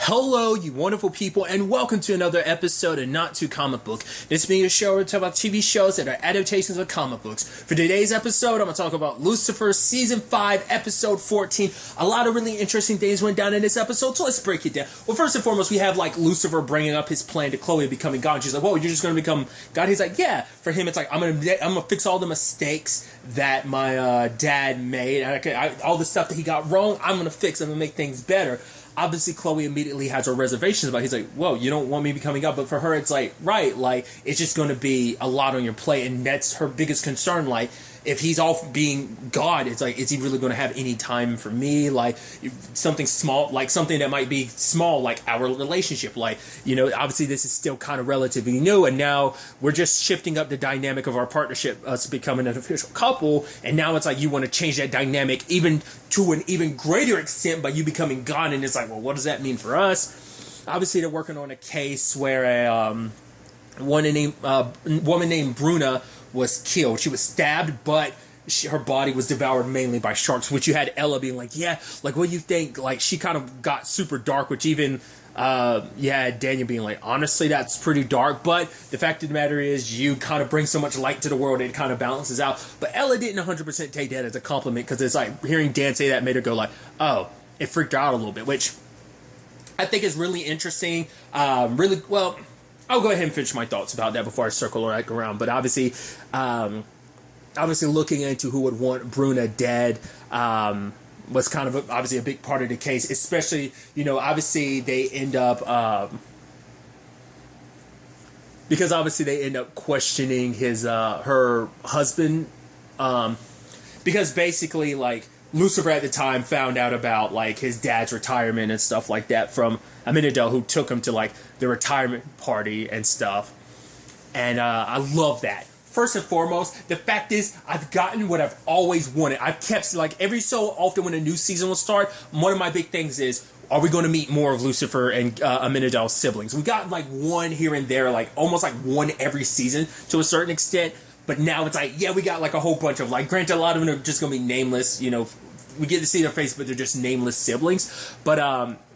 Hello, you wonderful people, and welcome to another episode of Not Too Comic Book. This being a show where we talk about TV shows that are adaptations of comic books. For today's episode, I'm going to talk about Lucifer Season 5, Episode 14. A lot of really interesting things went down in this episode, so let's break it down. Well, first and foremost, we have, Lucifer bringing up his plan to Chloe becoming God. She's like, whoa, you're just going to become God? He's like, yeah. For him, it's like, I'm gonna fix all the mistakes that my dad made. All the stuff that he got wrong, I'm going to fix. I'm going to make things better. Obviously, Chloe immediately has her reservations about it. He's like, whoa, you don't want me becoming God? But for her, it's like, right, it's just going to be a lot on your plate. And that's her biggest concern. If he's off being God, it's like, is he really going to have any time for me? Something small, something that might be small, like our relationship. Obviously this is still kind of relatively new. And now we're just shifting up the dynamic of our partnership, us becoming an official couple. And now it's like, you want to change that dynamic even to an even greater extent by you becoming God. And it's like, well, what does that mean for us? Obviously, they're working on a case where a woman named Bruna was killed. She was stabbed, but her body was devoured mainly by sharks, which you had Ella being like, yeah, what do you think? She kind of got super dark, which even Daniel being like, honestly, that's pretty dark. But the fact of the matter is, you kind of bring so much light to the world, it kind of balances out. But Ella didn't 100% take that as a compliment, because it's like, hearing Dan say that made her go like, oh, it freaked her out a little bit, which I think is really interesting. I'll go ahead and finish my thoughts about that before I circle back around. But obviously looking into who would want Bruna dead was kind of obviously a big part of the case. Especially, obviously they end up because obviously they end up questioning her husband, because basically Lucifer at the time found out about his dad's retirement and stuff like that from Aminadel, who took him to the retirement party and stuff. And I love that. First and foremost, the fact is, I've gotten what I've always wanted. I've kept, every so often when a new season will start, one of my big things is, are we going to meet more of Lucifer and Aminadel's siblings? We got one here and there, almost one every season to a certain extent. But now it's we got a whole bunch of, granted, a lot of them are just going to be nameless, we get to see their face, but they're just nameless siblings. But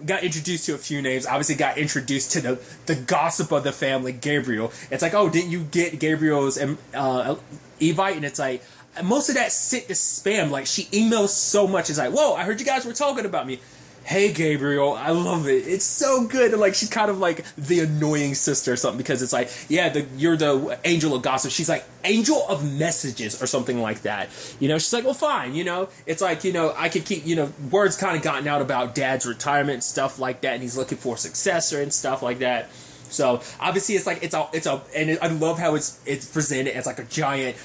got introduced to a few names. Obviously got introduced to the gossip of the family, Gabriel. It's oh, didn't you get Gabriel's Evite? And it's most of that sent to spam. She emails so much. It's whoa, I heard you guys were talking about me. Hey, Gabriel, I love it. It's so good. And she's kind of the annoying sister or something, because it's you're the angel of gossip. She's angel of messages or something like that. She's well, fine. It's I could keep, words kind of gotten out about dad's retirement and stuff like that. And he's looking for a successor and stuff like that. So obviously it's and I love how it's presented as a giant,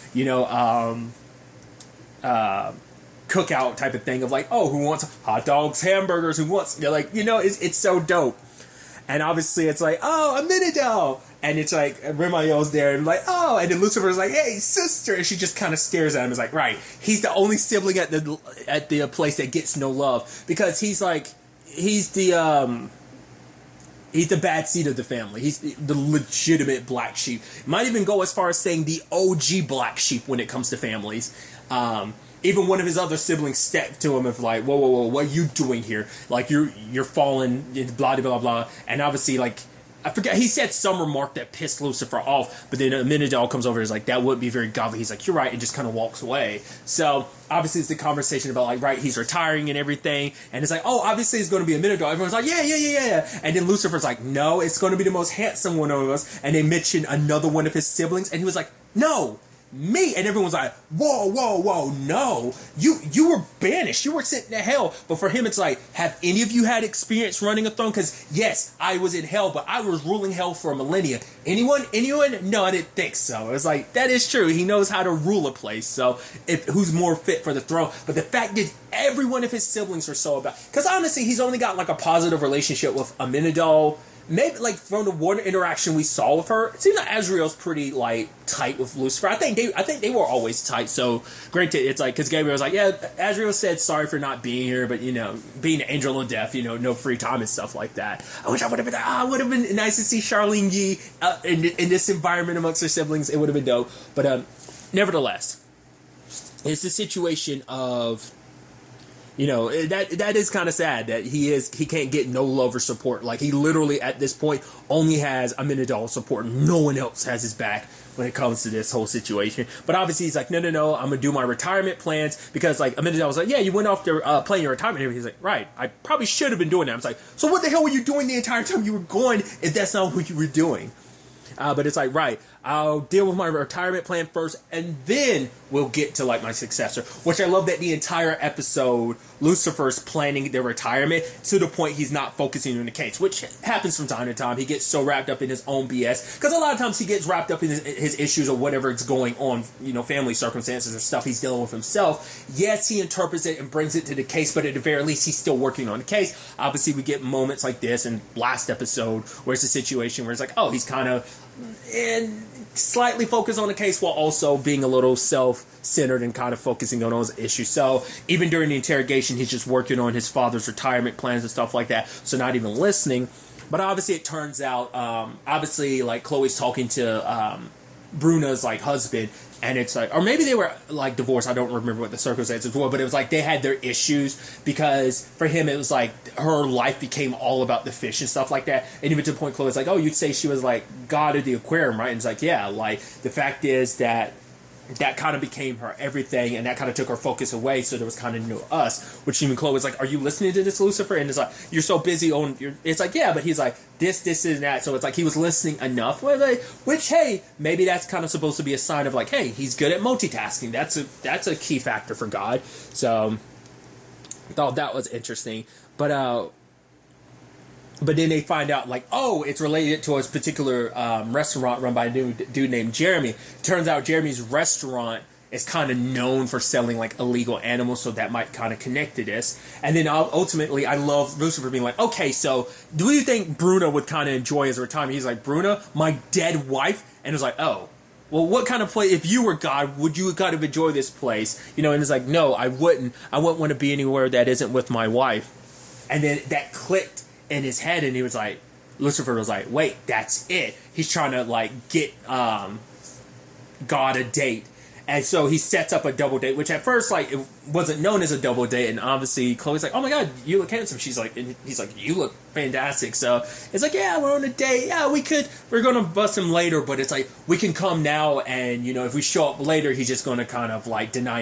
cookout type of thing of who wants hot dogs, hamburgers, who wants, it's so dope. And obviously it's oh, Aminadel, and it's Remael's there, and oh, and then Lucifer's hey, sister, and she just kind of stares at him. It's right, he's the only sibling at the place that gets no love, because he's the bad seed of the family. He's the legitimate black sheep. Might even go as far as saying the OG black sheep when it comes to families. Even one of his other siblings stepped to him and whoa, what are you doing here? You're falling, blah, blah, blah. And obviously, I forget, he said some remark that pissed Lucifer off, but then Aminadel comes over and is that wouldn't be very godly. He's you're right, and just kind of walks away. So, obviously, it's the conversation about, right, he's retiring and everything, and it's oh, obviously, it's going to be Aminadel. Everyone's yeah. And then Lucifer's no, it's going to be the most handsome one of us, and they mention another one of his siblings, and he was no, me. And everyone's whoa, no, you were banished, you were sent to hell. But for him, it's have any of you had experience running a throne? Because yes, I was in hell, but I was ruling hell for a millennia. Anyone? No, I didn't think so. It's that is true. He knows how to rule a place. So who's more fit for the throne? But the fact is, every one of his siblings are so about, because honestly, he's only got a positive relationship with Aminadel. Maybe from the one interaction we saw with her, it seems like Azrael's pretty tight with Lucifer. I think they were always tight. So granted, it's because Gabriel was yeah, Azrael said sorry for not being here, but being an angel of death, no free time and stuff like that. I wish I would have been. Would have been nice to see Charlene Yee in this environment amongst her siblings. It would have been dope. But nevertheless, it's the situation of that is kind of sad that he can't get no love or support. Like, he literally at this point only has Amenadal support. No one else has his back when it comes to this whole situation. But obviously he's like, no, I'm gonna do my retirement plans, because like Amenadal was like, yeah, you went off to playing your retirement, and he's like, right, I probably should have been doing that. I was like, so what the hell were you doing the entire time you were going if that's not what you were doing? But it's like, right, I'll deal with my retirement plan first, and then we'll get to, like, my successor. Which I love that the entire episode, Lucifer's planning their retirement to the point he's not focusing on the case, which happens from time to time. He gets so wrapped up in his own BS, because a lot of times he gets wrapped up in his issues or whatever's going on, family circumstances or stuff he's dealing with himself. Yes, he interprets it and brings it to the case, but at the very least, he's still working on the case. Obviously, we get moments like this in last episode where it's a situation where it's like, oh, he's kind of and slightly focused on the case while also being a little self-centered and kind of focusing on those issues. So even during the interrogation, he's just working on his father's retirement plans and stuff like that, so not even listening. But obviously it turns out, like Chloe's talking to Bruna's like husband, and it's like, or maybe they were like divorced, I don't remember what the circumstances were, but it was like they had their issues, because for him it was like her life became all about the fish and stuff like that. And even to the point Chloe's like, oh, you'd say she was like God of the aquarium, right? And it's like, yeah, like the fact is that kind of became her everything, and that kind of took her focus away, so there was kind of no us, which even Chloe was like, are you listening to this, Lucifer? And it's like, you're so busy on your, it's like, yeah, but he's like, this and that, so it's like he was listening enough, which, hey, maybe that's kind of supposed to be a sign of like, hey, he's good at multitasking. That's a key factor for God. So I thought that was interesting. But then they find out, like, oh, it's related to a particular restaurant run by a dude named Jeremy. Turns out Jeremy's restaurant is kind of known for selling, like, illegal animals, so that might kind of connect to this. And then ultimately, I love Lucifer being like, okay, so do you think Bruna would kind of enjoy his retirement? He's like, Bruna, my dead wife? And it's like, oh, well, what kind of place, if you were God, would you kind of enjoy this place? And it's like, no, I wouldn't. I wouldn't want to be anywhere that isn't with my wife. And then that clicked in his head, and he was like, Lucifer was like, wait, that's it. He's trying to like get God a date. And so he sets up a double date, which at first, like, it wasn't known as a double date. And obviously Chloe's like, oh my God, you look handsome. She's like, and he's like, you look fantastic. So it's like, yeah, we're on a date. Yeah, we're going to bust him later, but it's like, we can come now. And, if we show up later, he's just going to kind of like deny.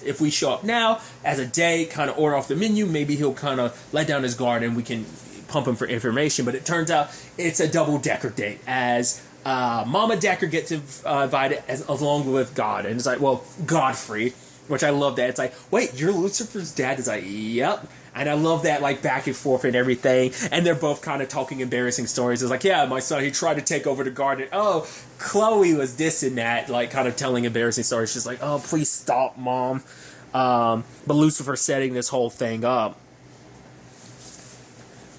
If we show up now as a date, kind of order off the menu, maybe he'll kind of let down his guard and we can pump him for information. But it turns out it's a double-decker date, as Mama Decker gets invited along with God. And it's like, well, Godfrey, which I love that. It's like, wait, you're Lucifer's dad? It's like, yep. And I love that, like, back and forth and everything. And they're both kind of talking embarrassing stories. It's like, yeah, my son, he tried to take over the garden. Oh, Chloe was this and that, like, kind of telling embarrassing stories. She's like, oh, please stop, Mom. But Lucifer setting this whole thing up.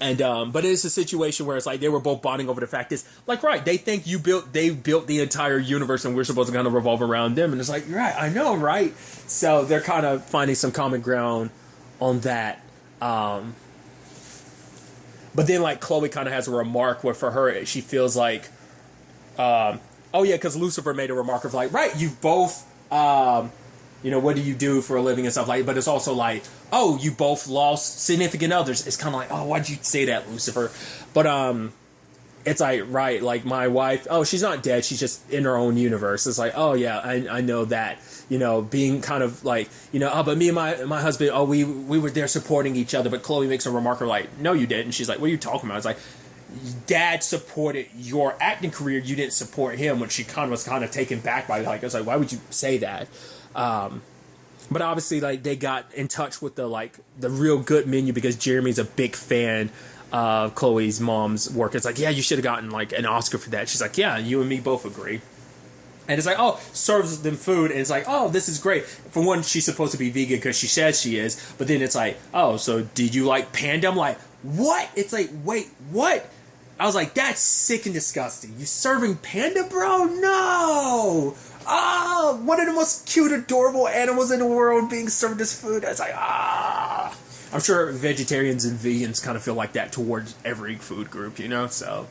And but it's a situation where it's like they were both bonding over the fact is, like, right, they think they built the entire universe and we're supposed to kind of revolve around them. And it's like, right, I know, right? So they're kind of finding some common ground on that. But then, like, Chloe kind of has a remark where for her, she feels like, oh yeah, because Lucifer made a remark of like, right, you both, what do you do for a living and stuff like, but it's also like, oh, you both lost significant others. It's kind of like, oh, why'd you say that, Lucifer? But it's like, right, like my wife, oh, she's not dead, she's just in her own universe. It's like, oh yeah, I know that, being kind of like, oh, but me and my husband, oh, we were there supporting each other. But Chloe makes a remark of like, no, you didn't. And she's like, what are you talking about? It's like, Dad supported your acting career, you didn't support him, which she was kind of taken back by. Like, I was like, why would you say that? But obviously, like, they got in touch with the real good menu because Jeremy's a big fan of Chloe's mom's work. It's like, yeah, you should have gotten like an Oscar for that. She's like, yeah, you and me both agree. And it's like, oh, serves them food, and it's like, oh, this is great. For one, she's supposed to be vegan because she says she is, but then it's like, oh, so did you like panda? I'm like, what? It's like, wait, what? I was like, that's sick and disgusting. You serving panda, bro? No! Ah, one of the most cute, adorable animals in the world being served this food. I was like, ah. I'm sure vegetarians and vegans kind of feel like that towards every food group, so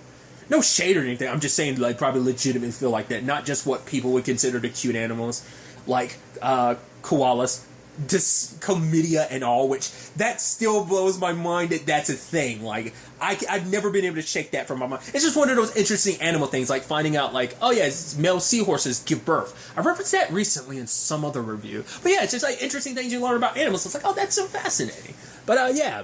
no shade or anything. I'm just saying, like, probably legitimately feel like that. Not just what people would consider the cute animals, like koalas. chlamydia and all, which that still blows my mind that that's a thing. Like, I've never been able to shake that from my mind. It's just one of those interesting animal things, like finding out, like, oh yeah, male seahorses give birth. I referenced that recently in some other review. But yeah, it's just like interesting things you learn about animals. It's like, oh, that's so fascinating. But yeah,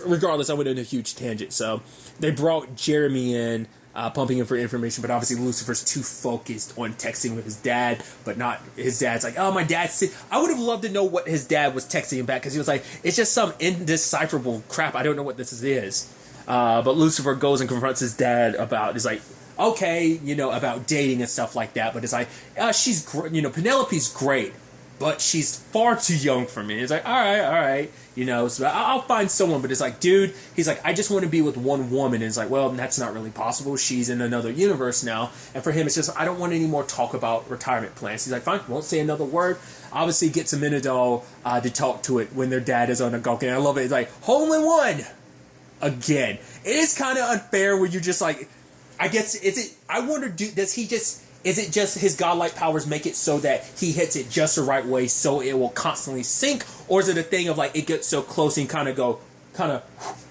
regardless, I went on a huge tangent. So they brought Jeremy in, pumping him for information, but obviously Lucifer's too focused on texting with his dad, but not his dad's like, oh, my dad's sick. I would have loved to know what his dad was texting him back, because he was like, it's just some indecipherable crap. I don't know what this is. But Lucifer goes and confronts his dad about, is like, okay, about dating and stuff like that, but it's like, she's great, Penelope's great, but she's far too young for me. It's like, all right, so I'll find someone, but it's like, dude, he's like, I just want to be with one woman. And it's like, well, that's not really possible. She's in another universe now. And for him, it's just, I don't want any more talk about retirement plans. He's like, fine, won't say another word. Obviously gets a Amenadol to talk to it when their dad is on a golf game. I love it. It's like, hole in one again. It is kind of unfair when you just like, I guess, I wonder, is it just his godlike powers make it so that he hits it just the right way so it will constantly sink? Or is it a thing of like it gets so close and kind of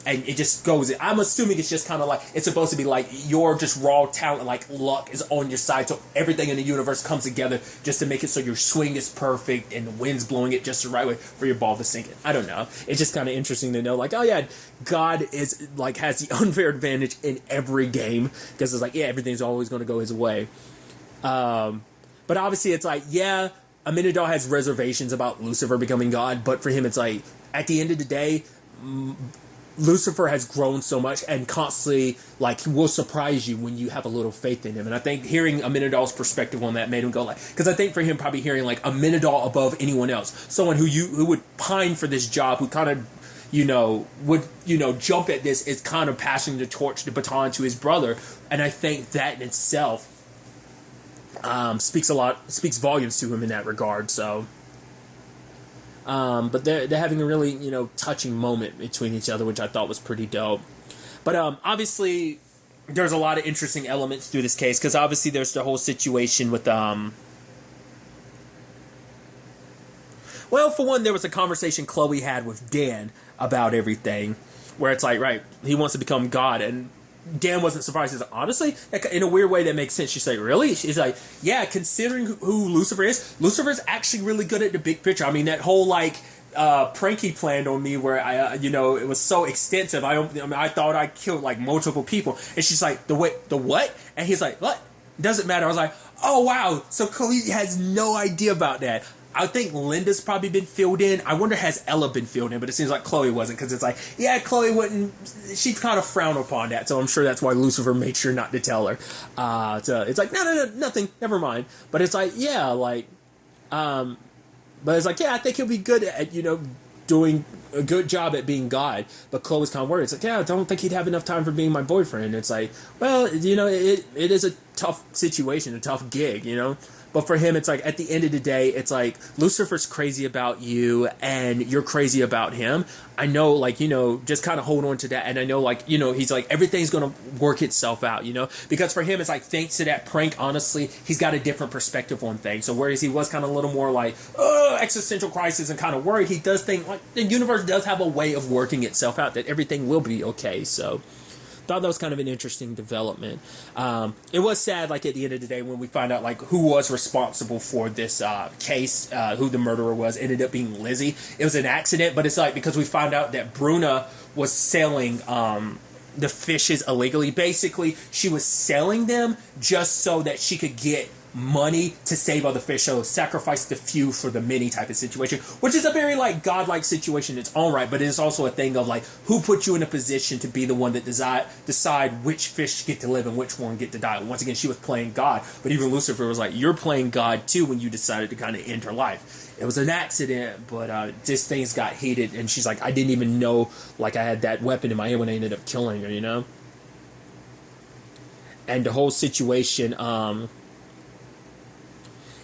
and it just goes? I'm assuming it's just kind of like, it's supposed to be like your just raw talent, like luck is on your side, so everything in the universe comes together just to make it so your swing is perfect and the wind's blowing it just the right way for your ball to sink it. I don't know. It's just kind of interesting to know, like, oh yeah, God is like has the unfair advantage in every game, because it's like, yeah, everything's always going to go his way. But obviously it's like, yeah, Amenadol has reservations about Lucifer becoming God, but for him it's like, at the end of the day, Lucifer has grown so much and constantly like will surprise you when you have a little faith in him. And I think hearing Amenadol's perspective on that made him go like, because I think for him probably hearing like Amenadol above anyone else, someone who would pine for this job, who kind of would jump at this, is kind of passing the baton to his brother. And I think that in itself speaks volumes to him in that regard. So but they're having a really touching moment between each other, which I thought was pretty dope. But obviously there's a lot of interesting elements through this case, because obviously there's the whole situation with well, for one, there was a conversation Chloe had with Dan about everything, where it's like, right, he wants to become God, and Dan wasn't surprised. He's like, honestly, in a weird way that makes sense. She's like, really? She's like, yeah, considering who Lucifer is, Lucifer's actually really good at the big picture. I mean, that whole like prank he planned on me, where I it was so extensive. I thought I killed like multiple people, and she's like, the what? And he's like, what? Doesn't matter. I was like, oh wow, so Chloe has no idea about that. I think Linda's probably been filled in. I wonder, has Ella been filled in? But it seems like Chloe wasn't, because it's like, yeah, Chloe wouldn't. She kind of frowned upon that, so I'm sure that's why Lucifer made sure not to tell her. So it's like, no, nothing, never mind. But it's like, yeah, like, but it's like, yeah, I think he'll be good at doing a good job at being God. But Chloe's kind of worried. It's like, yeah, I don't think he'd have enough time for being my boyfriend. It's like, well, it is a tough situation, a tough gig, But for him, it's like, at the end of the day, it's like, Lucifer's crazy about you, and you're crazy about him. I know, like, just kind of hold on to that. And I know, like, he's like, everything's going to work itself out, Because for him, it's like, thanks to that prank, honestly, he's got a different perspective on things. So whereas he was kind of a little more like, existential crisis and kind of worried, he does think, like, the universe does have a way of working itself out, that everything will be okay. So thought that was kind of an interesting development. It was sad, like, at the end of the day, when we find out, like, who was responsible for this case, who the murderer was, ended up being Lizzie. It was an accident, but it's like, because we found out that Bruna was selling the fishes illegally. Basically, she was selling them just so that she could get money to save other fish, so sacrifice the few for the many type of situation, which is a very like godlike situation in its own right, but it is also a thing of like, who put you in a position to be the one that decide which fish get to live and which one get to die. Once again, she was playing God, but even Lucifer was like, you're playing God too when you decided to kind of end her life. It was an accident, but just things got heated, and she's like, I didn't even know like I had that weapon in my hand when I ended up killing her, And the whole situation,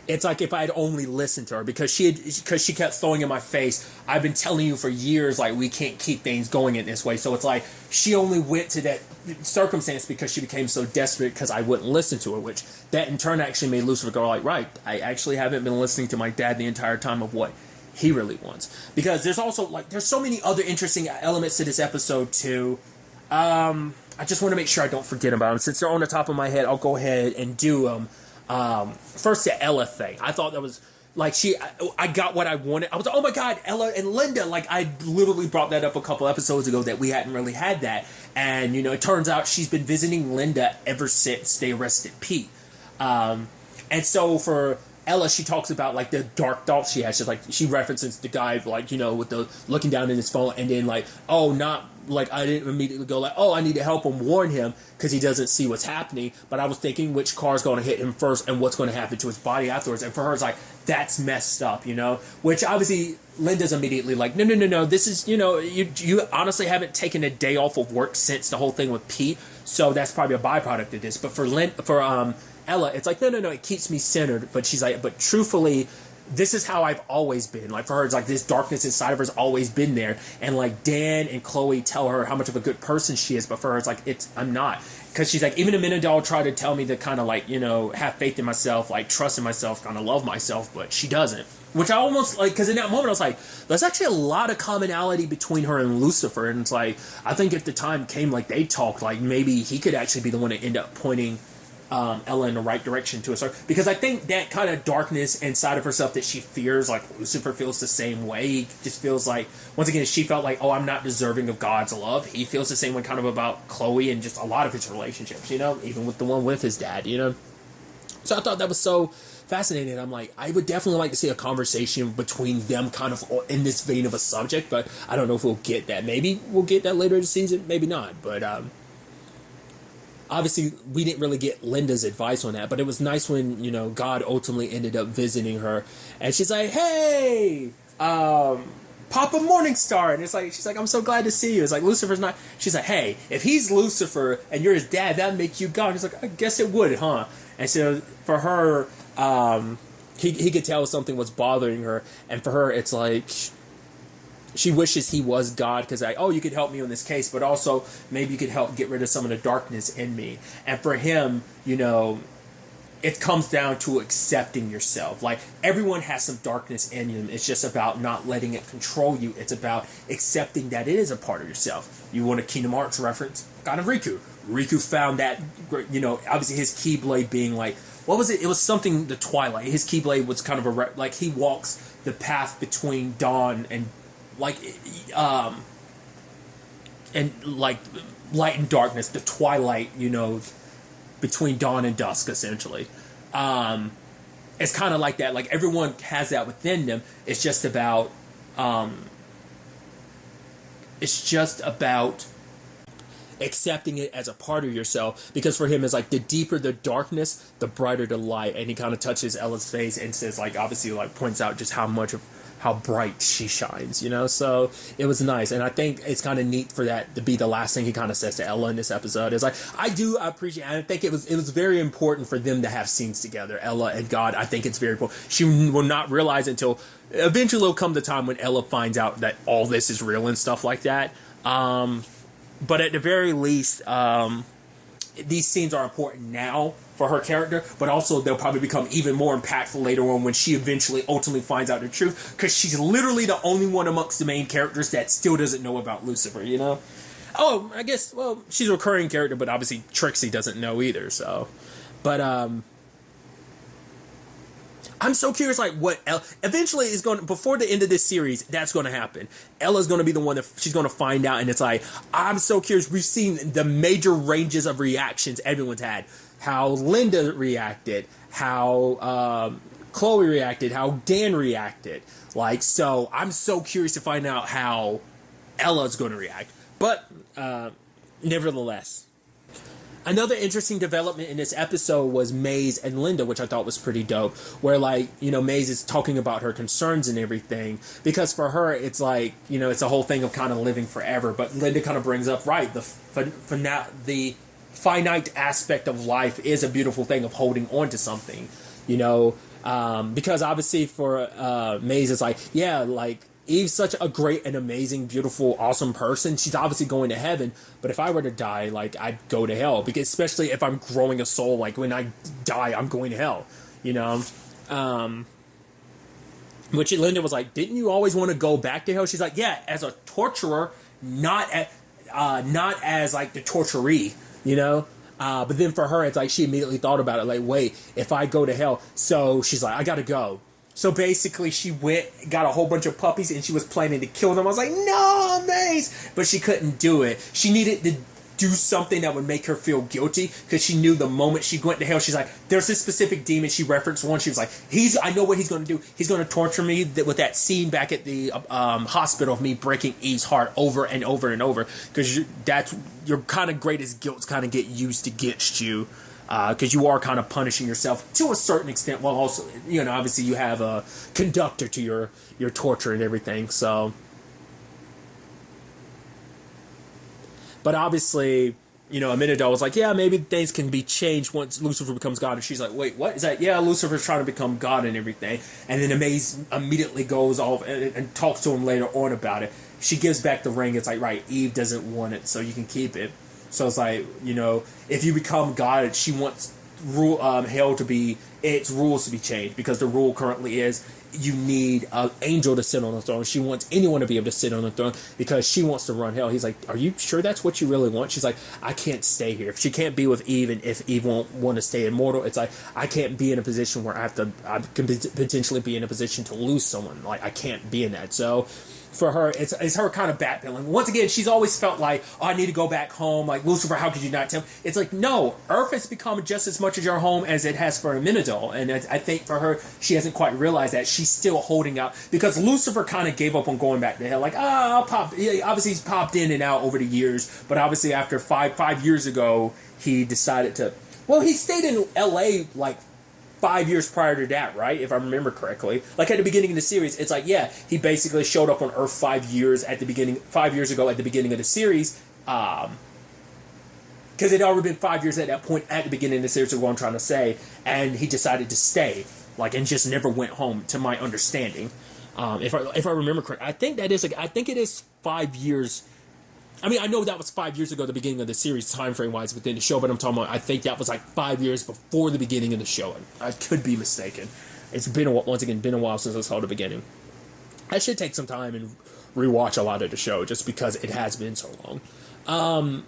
it's like, if I had only listened to her, because she kept throwing in my face, I've been telling you for years, like, we can't keep things going in this way. So it's like, she only went to that circumstance because she became so desperate because I wouldn't listen to her, which that in turn actually made Lucifer go like, right, I actually haven't been listening to my dad the entire time of what he really wants. Because there's also, like, there's so many other interesting elements to this episode, too. I just want to make sure I don't forget about them. Since they're on the top of my head, I'll go ahead and do them. First, the Ella thing. I thought that was, like, I got what I wanted. I was like, oh my god, Ella and Linda. Like, I literally brought that up a couple episodes ago that we hadn't really had that. And, you know, it turns out she's been visiting Linda ever since they arrested Pete. And so for Ella, she talks about, like, the dark thoughts she has. She's like, she references the guy, like, you know, with the looking down in his phone, and then, like, oh, not, like, I didn't immediately go, like, oh, I need to help him, warn him, because he doesn't see what's happening, but I was thinking which car's going to hit him first and what's going to happen to his body afterwards, and for her, it's like, that's messed up, you know, which obviously Linda's immediately like, no, this is, you know, you honestly haven't taken a day off of work since the whole thing with Pete, so that's probably a byproduct of this, but for Ella, it's like, no, it keeps me centered. But she's like, but truthfully, this is how I've always been. Like, for her, it's like this darkness inside of her has always been there. And, like, Dan and Chloe tell her how much of a good person she is. But for her, it's like, I'm not. Because she's like, even Amenadal tried to tell me to kind of, like, you know, have faith in myself, like, trust in myself, kind of love myself. But she doesn't. Which I almost, like, because in that moment, I was like, there's actually a lot of commonality between her and Lucifer. And it's like, I think if the time came, like, they talked, like, maybe he could actually be the one to end up pointing Ella in the right direction to a start, because I think that kind of darkness inside of herself that she fears, like Lucifer feels the same way. He just feels like, once again, she felt like, oh, I'm not deserving of God's love. He feels the same way kind of about Chloe and just a lot of his relationships, you know, even with the one with his dad, you know. So I thought that was so fascinating. I'm like, I would definitely like to see a conversation between them kind of in this vein of a subject, but I don't know if we'll get that. Maybe we'll get that later in the season, maybe not, but obviously, we didn't really get Linda's advice on that, but it was nice when, you know, God ultimately ended up visiting her, and she's like, hey, Papa Morningstar, and it's like, she's like, I'm so glad to see you. It's like, Lucifer's not, she's like, hey, if he's Lucifer and you're his dad, that'd make you God. He's like, I guess it would, huh? And so for her, he could tell something was bothering her, and for her, it's like, she wishes he was God, because like, oh, you could help me on this case, but also maybe you could help get rid of some of the darkness in me. And for him, you know, it comes down to accepting yourself. Like, everyone has some darkness in them. It's just about not letting it control you. It's about accepting that it is a part of yourself. You want a Kingdom Hearts reference? God of Riku. Riku found that, you know, obviously his Keyblade being like, what was it? It was something, the Twilight. His Keyblade was kind of like, he walks the path between dawn and like, and like light and darkness, the twilight, you know, between dawn and dusk, essentially. It's kind of like that. Like, everyone has that within them. It's just about, accepting it as a part of yourself, because for him, it's like, the deeper the darkness, the brighter the light. And he kind of touches Ella's face and says, like, obviously, like, points out just how bright she shines, you know. So it was nice, and I think it's kind of neat for that to be the last thing he kind of says to Ella in this episode. It's like, I think it was very important for them to have scenes together, Ella and God. I think it's very important. She will not realize until eventually will come the time when Ella finds out that all this is real and stuff like that. But at the very least, these scenes are important now for her character, but also they'll probably become even more impactful later on when she ultimately finds out the truth, because she's literally the only one amongst the main characters that still doesn't know about Lucifer, you know? Oh, I guess, well, she's a recurring character, but obviously Trixie doesn't know either, so. But, I'm so curious, like, what eventually is going to, before the end of this series, that's going to happen. Ella's going to be the one that she's going to find out, and it's like, I'm so curious. We've seen the major ranges of reactions everyone's had. How Linda reacted, how Chloe reacted, how Dan reacted. Like, so I'm so curious to find out how Ella's going to react. But, nevertheless. Another interesting development in this episode was Maze and Linda, which I thought was pretty dope. Where, like, you know, Maze is talking about her concerns and everything. Because for her, it's like, you know, it's a whole thing of kind of living forever. But Linda kind of brings up, right, the finite aspect of life is a beautiful thing of holding on to something. You know, because obviously for Maze, it's like, yeah, like, Eve's such a great and amazing, beautiful, awesome person. She's obviously going to heaven, but if I were to die, like, I'd go to hell. Because especially if I'm growing a soul, like, when I die, I'm going to hell, you know? which Linda was like, didn't you always want to go back to hell? She's like, yeah, as a torturer, not as like the torturee, you know. But then for her, it's like she immediately thought about it, like, wait, if I go to hell, so she's like, I gotta go. So basically, she went, got a whole bunch of puppies, and she was planning to kill them. I was like, no, Maze! But she couldn't do it. She needed to do something that would make her feel guilty, because she knew the moment she went to hell, she's like, there's this specific demon. She referenced one. She was like, I know what he's going to do. He's going to torture me with that scene back at the hospital of me breaking Eve's heart over and over and over, because that's your kind of greatest guilt kind of get used against you. Because you are kind of punishing yourself to a certain extent, while also, you know, obviously you have a conductor to your torture and everything. So, but obviously, you know, Aminadab was like, yeah, maybe things can be changed once Lucifer becomes God. And she's like, wait, what is that? Yeah, Lucifer's trying to become God and everything. And then Amaze immediately goes off and talks to him later on about it. She gives back the ring. It's like, right, Eve doesn't want it, so you can keep it. So it's like, you know, if you become God, she wants hell to be, its rules to be changed, because the rule currently is you need an angel to sit on the throne. She wants anyone to be able to sit on the throne because she wants to run hell. He's like, are you sure that's what you really want? She's like, I can't stay here. If she can't be with Eve, and if Eve won't want to stay immortal, it's like, I can't be in a position where I can potentially be in a position to lose someone. Like, I can't be in that. So for her, it's her kind of backpedaling. Once again, she's always felt like, oh, I need to go back home. Like, Lucifer, how could you not tell me? It's like, no, Earth has become just as much as your home as it has for Aminadab. And I think for her, she hasn't quite realized that. She's still holding out, because Lucifer kind of gave up on going back to hell. Like, I'll pop. Yeah, obviously, he's popped in and out over the years. But obviously, after five years ago, he decided to. Well, he stayed in L.A. like 5 years prior to that, right? If I remember correctly. Like at the beginning of the series, it's like, yeah, he basically showed up on Earth 5 years ago at the beginning of the series. Because it had already been 5 years at that point at the beginning of the series, is what I'm trying to say. And he decided to stay, like, and just never went home, to my understanding. If I remember correctly. I think it is 5 years. I mean, I know that was 5 years ago, the beginning of the series, time frame wise within the show, but I'm talking about, I think that was like 5 years before the beginning of the show. I could be mistaken. It's been a while since I saw the beginning. I should take some time and rewatch a lot of the show, just because it has been so long.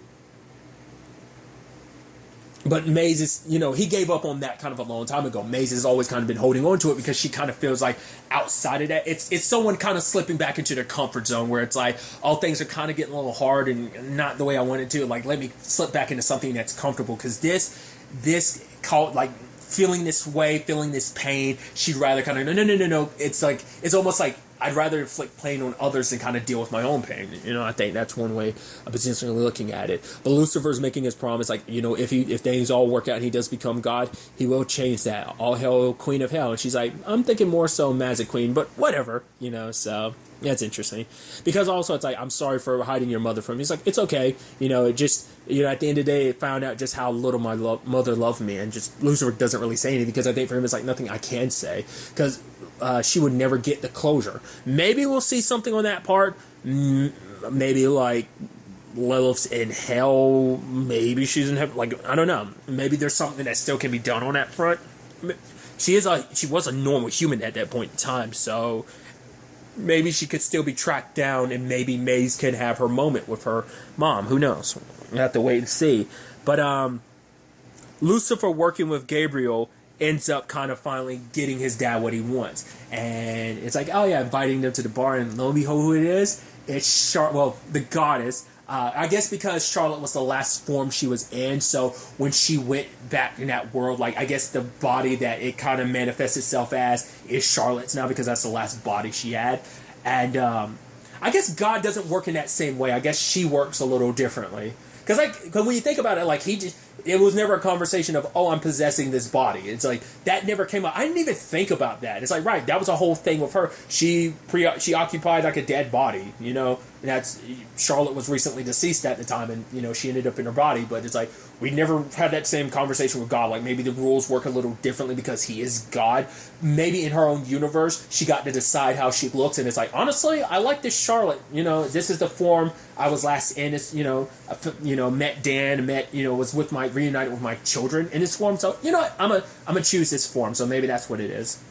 But Maze is, you know, he gave up on that kind of a long time ago. Maze has always kind of been holding on to it, because she kind of feels like outside of that, it's someone kind of slipping back into their comfort zone, where it's like, all things are kind of getting a little hard and not the way I wanted to. Like, let me slip back into something that's comfortable, because this called, like, feeling this way, feeling this pain, she'd rather kind of, no. It's like, it's almost like, I'd rather inflict pain on others than kind of deal with my own pain. You know, I think that's one way of potentially looking at it. But Lucifer's making his promise, like, you know, if things all work out and he does become God, he will change that. All hell, Queen of Hell. And she's like, I'm thinking more so Magic Queen, but whatever, you know, so yeah, it's interesting. Because also it's like, I'm sorry for hiding your mother from me. He's like, it's okay. You know, it just, you know, at the end of the day, it found out just how little my mother loved me. And just Lucifer doesn't really say anything, because I think for him it's like nothing I can say. Because she would never get the closure. Maybe we'll see something on that part. Maybe like Lilith's in hell. Maybe she's in heaven. Like, I don't know. Maybe there's something that still can be done on that front. She was a normal human at that point in time, so maybe she could still be tracked down, and maybe Maze can have her moment with her mom. Who knows? We'll have to wait and see. But Lucifer working with Gabriel ends up kind of finally getting his dad what he wants. And it's like, oh yeah, inviting them to the bar, and lo and behold, who it is? It's the goddess. I guess because Charlotte was the last form she was in, so when she went back in that world, like, I guess the body that it kind of manifests itself as is Charlotte's now, because that's the last body she had. And I guess God doesn't work in that same way. I guess she works a little differently. Because when you think about it, like, it was never a conversation of, oh, I'm possessing this body. It's like, that never came up. I didn't even think about that. It's like, right, that was a whole thing with her. She occupied like a dead body, you know, and Charlotte was recently deceased at the time, and, you know, she ended up in her body, but it's like, we never had that same conversation with God. Like, maybe the rules work a little differently because he is God. Maybe in her own universe, she got to decide how she looks, and it's like, honestly, I like this Charlotte. You know, this is the form I was last in. It's, met Dan, was reunited with my children in this form. So, you know what? I'm gonna choose this form. So maybe that's what it is.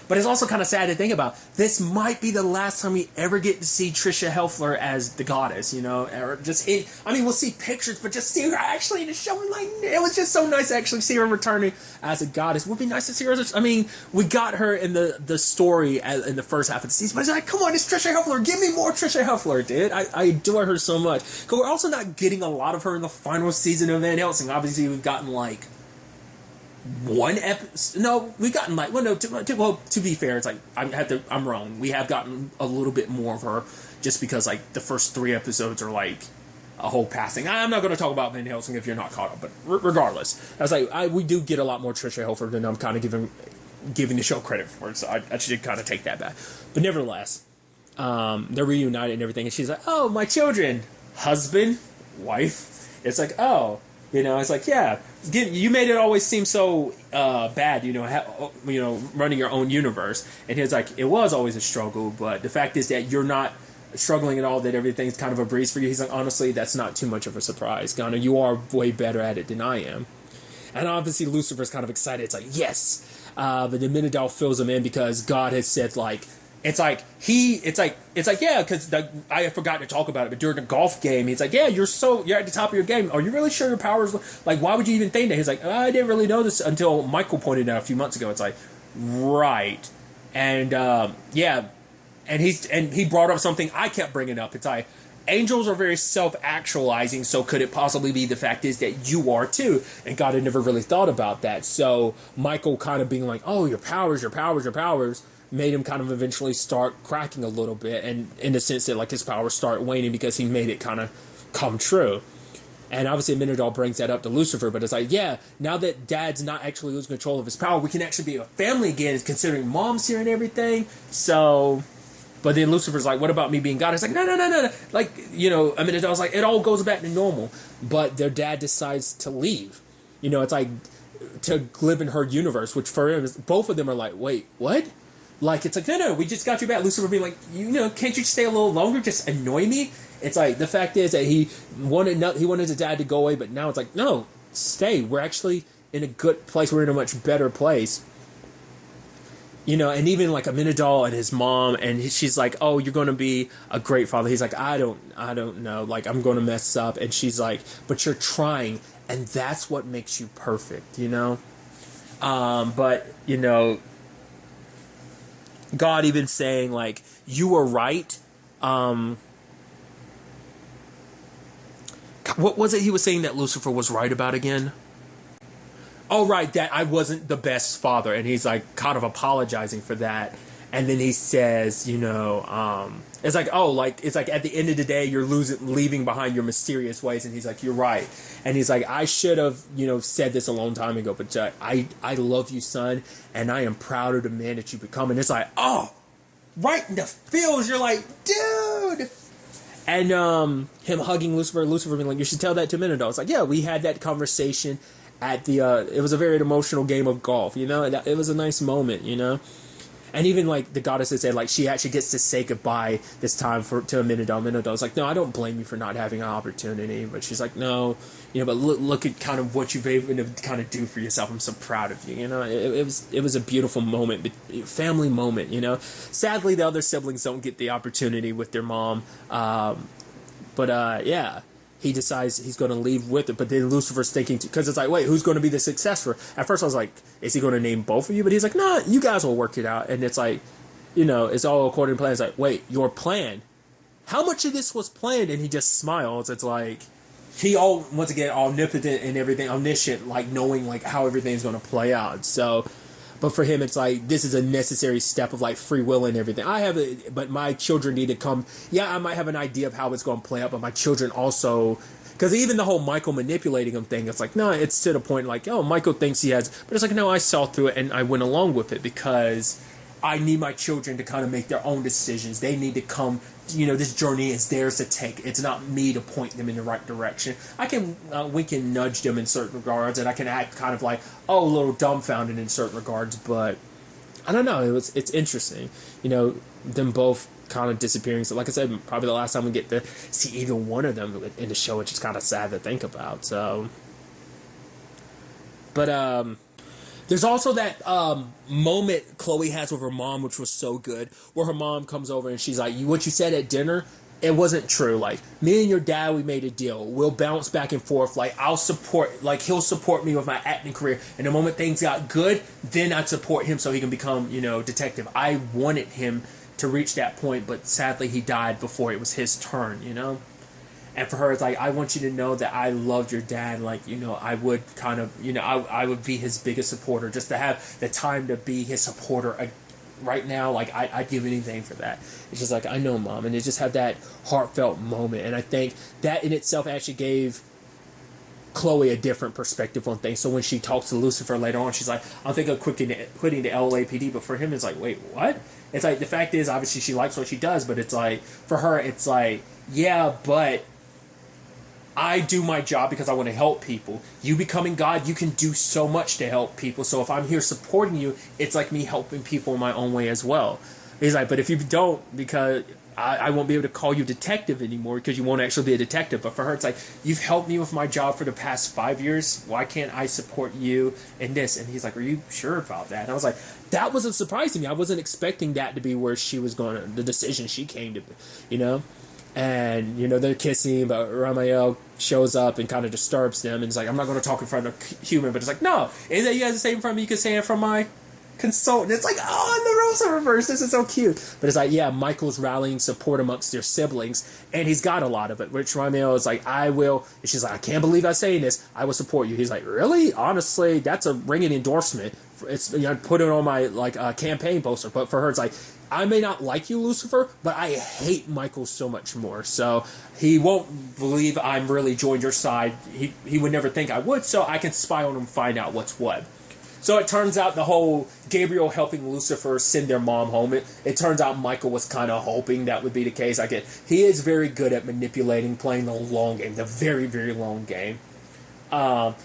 But it's also kind of sad to think about. This might be the last time we ever get to see Trisha Helfer as the goddess, you know? Or just we'll see pictures, but just see her actually in the show. Like, it was just so nice to actually see her returning as a goddess. It would be nice to see her. We got her in the story in the first half of the season, but it's like, come on, it's Trisha Helfer. Give me more Trisha Helfer, dude. I adore her so much. Because we're also not getting a lot of her in the final season of Van Helsing. Obviously, we've gotten, like, one episode. No, we've gotten like to be fair, it's like I'm wrong. We have gotten a little bit more of her just because like the first 3 episodes are like a whole passing. I'm not going to talk about Van Helsing if you're not caught up, but regardless, I was like we do get a lot more Trisha Helfer than I'm kind of giving the show credit for it. So I should kind of take that back. But nevertheless, they're reunited and everything, and she's like, "Oh, my children, husband, wife." It's like, oh. You know, it's like, yeah, you made it always seem so bad, running your own universe. And he's like, it was always a struggle, but the fact is that you're not struggling at all, that everything's kind of a breeze for you. He's like, honestly, that's not too much of a surprise. Ghana, you are way better at it than I am. And obviously Lucifer's kind of excited. It's like, yes. But then Minadal fills him in because God has said, like, it's like, yeah, because I forgot to talk about it, but during the golf game, he's like, yeah, you're at the top of your game. Are you really sure your powers, like, why would you even think that? He's like, I didn't really know this until Michael pointed out a few months ago. It's like, right. And, yeah, and he brought up something I kept bringing up. It's like, angels are very self-actualizing, so could it possibly be the fact is that you are too? And God had never really thought about that. So Michael kind of being like, oh, your powers, made him kind of eventually start cracking a little bit, and in the sense that like his powers start waning because he made it kind of come true. And obviously Minadal brings that up to Lucifer, but it's like, yeah, now that Dad's not actually losing control of his power, we can actually be a family again, considering Mom's here and everything. So, but then Lucifer's like, what about me being God? It's like, no. Like, Minadal's like, it all goes back to normal. But their dad decides to leave. It's like, to live in her universe, which for him, both of them are like, wait, what? Like, it's like, no, we just got you back. Lucifer being like, can't you stay a little longer? Just annoy me? It's like, the fact is that he wanted his dad to go away, but now it's like, no, stay. We're actually in a good place. We're in a much better place. And even like Aminadal and his mom, and she's like, oh, you're going to be a great father. He's like, I don't know. Like, I'm going to mess up. And she's like, but you're trying. And that's what makes you perfect, But, God even saying, like, you were right. What was it he was saying that Lucifer was right about again? Oh, right, that I wasn't the best father. And he's, like, kind of apologizing for that. And then he says, it's like, oh, like, it's like at the end of the day, you're leaving behind your mysterious ways. And he's like, you're right. And he's like, I should have, said this a long time ago, but I love you, son. And I am proud of the man that you become. And it's like, oh, right in the feels. You're like, dude. And him hugging Lucifer being like, you should tell that to Minadal. It's like, yeah, we had that conversation at the, it was a very emotional game of golf, It was a nice moment, And even, like, the goddesses said, like, she actually gets to say goodbye this time to Minadal. Minadal's like, no, I don't blame you for not having an opportunity. But she's like, no, but look at kind of what you've been able to kind of do for yourself. I'm so proud of you, It was a beautiful moment, family moment, Sadly, the other siblings don't get the opportunity with their mom. Yeah. He decides he's going to leave with it, but then Lucifer's thinking, because it's like, wait, who's going to be the successor? At first I was like, is he going to name both of you? But he's like, nah, you guys will work it out. And it's like, it's all according to plan. It's like, wait, your plan? How much of this was planned? And he just smiles. It's like, once again, omnipotent and everything, omniscient, like knowing like how everything's going to play out. So, but for him, it's like, this is a necessary step of like free will and everything. But my children need to come. Yeah, I might have an idea of how it's going to play out, but my children also, because even the whole Michael manipulating him thing, it's like, no, it's to the point like, oh, Michael thinks he has, but it's like, no, I saw through it and I went along with it because I need my children to kind of make their own decisions. They need to come, this journey is theirs to take. It's not me to point them in the right direction. We can nudge them in certain regards, and I can act kind of like, a little dumbfounded in certain regards, but I don't know. It's interesting, them both kind of disappearing. So like I said, probably the last time we get to see either one of them in the show, which is kind of sad to think about. So, but There's also that moment Chloe has with her mom, which was so good, where her mom comes over and she's like, what you said at dinner, it wasn't true. Like, me and your dad, we made a deal. We'll bounce back and forth. Like, he'll support me with my acting career. And the moment things got good, then I'd support him so he can become, detective. I wanted him to reach that point, but sadly he died before it was his turn, And for her, it's like, I want you to know that I loved your dad. Like, I would kind of, I would be his biggest supporter. Just to have the time to be his supporter right now, like, I'd give anything for that. It's just like, I know, Mom. And it just had that heartfelt moment. And I think that in itself actually gave Chloe a different perspective on things. So when she talks to Lucifer later on, she's like, I'm thinking of quitting the LAPD. But for him, it's like, wait, what? It's like, the fact is, obviously, she likes what she does. But it's like, for her, it's like, yeah, but I do my job because I want to help people. You becoming God, you can do so much to help people. So if I'm here supporting you, it's like me helping people in my own way as well. He's like, but if you don't, because I won't be able to call you detective anymore because you won't actually be a detective. But for her, it's like, you've helped me with my job for the past 5 years. Why can't I support you in this? And he's like, are you sure about that? And I was like, that was a surprise to me. I wasn't expecting that to be where she was going to, the decision she came to, And, they're kissing, but Ramiel shows up and kind of disturbs them. And it's like, I'm not going to talk in front of a human. But it's like, no, anything you guys say in front of me, you can say it from my consultant. It's like, oh, and the roles are reversed. This is so cute. But it's like, yeah, Michael's rallying support amongst their siblings. And he's got a lot of it. Which Ramiel is like, I will. And she's like, I can't believe I'm saying this. I will support you. He's like, really? Honestly, that's a ringing endorsement. It's, put it on my, campaign poster. But for her, it's like, I may not like you, Lucifer, but I hate Michael so much more. So he won't believe I'm really joined your side. He would never think I would, so I can spy on him and find out what's what. So it turns out the whole Gabriel helping Lucifer send their mom home, it turns out Michael was kind of hoping that would be the case. He is very good at manipulating, playing the long game, the very, very long game.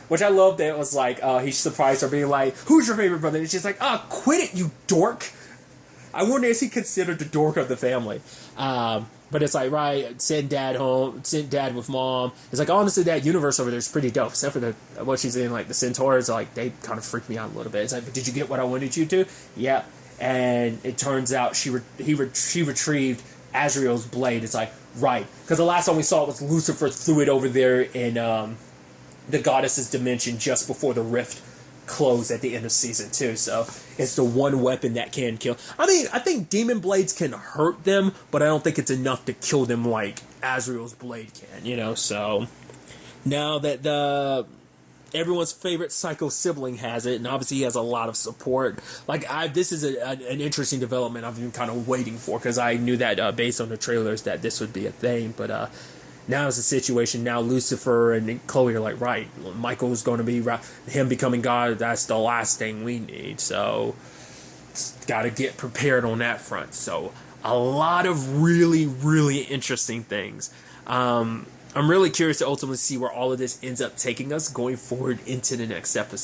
Which I love that it was like, he surprised her being like, who's your favorite brother? And she's like, quit it, you dork. I wonder, is he considered the dork of the family? But it's like, right, send dad home, send dad with mom. It's like, honestly, that universe over there is pretty dope. Except for what she's in, like, the Centaurs, like, they kind of freak me out a little bit. It's like, but did you get what I wanted you to? Yeah. And it turns out she retrieved Azrael's blade. It's like, right. Because the last time we saw it was Lucifer threw it over there in the goddess's dimension just before the rift closed at the end of season 2. So it's the one weapon that can kill. I mean, I think demon blades can hurt them, but I don't think it's enough to kill them like Azrael's blade can, So now that everyone's favorite psycho sibling has it, and obviously he has a lot of support. This is an interesting development I've been kind of waiting for, because I knew that based on the trailers that this would be a thing, but now it's a situation. Now Lucifer and Chloe are like, right, Michael's going to be him becoming God. That's the last thing we need. So, got to get prepared on that front. So, a lot of really, really interesting things. I'm really curious to ultimately see where all of this ends up taking us going forward into the next episode.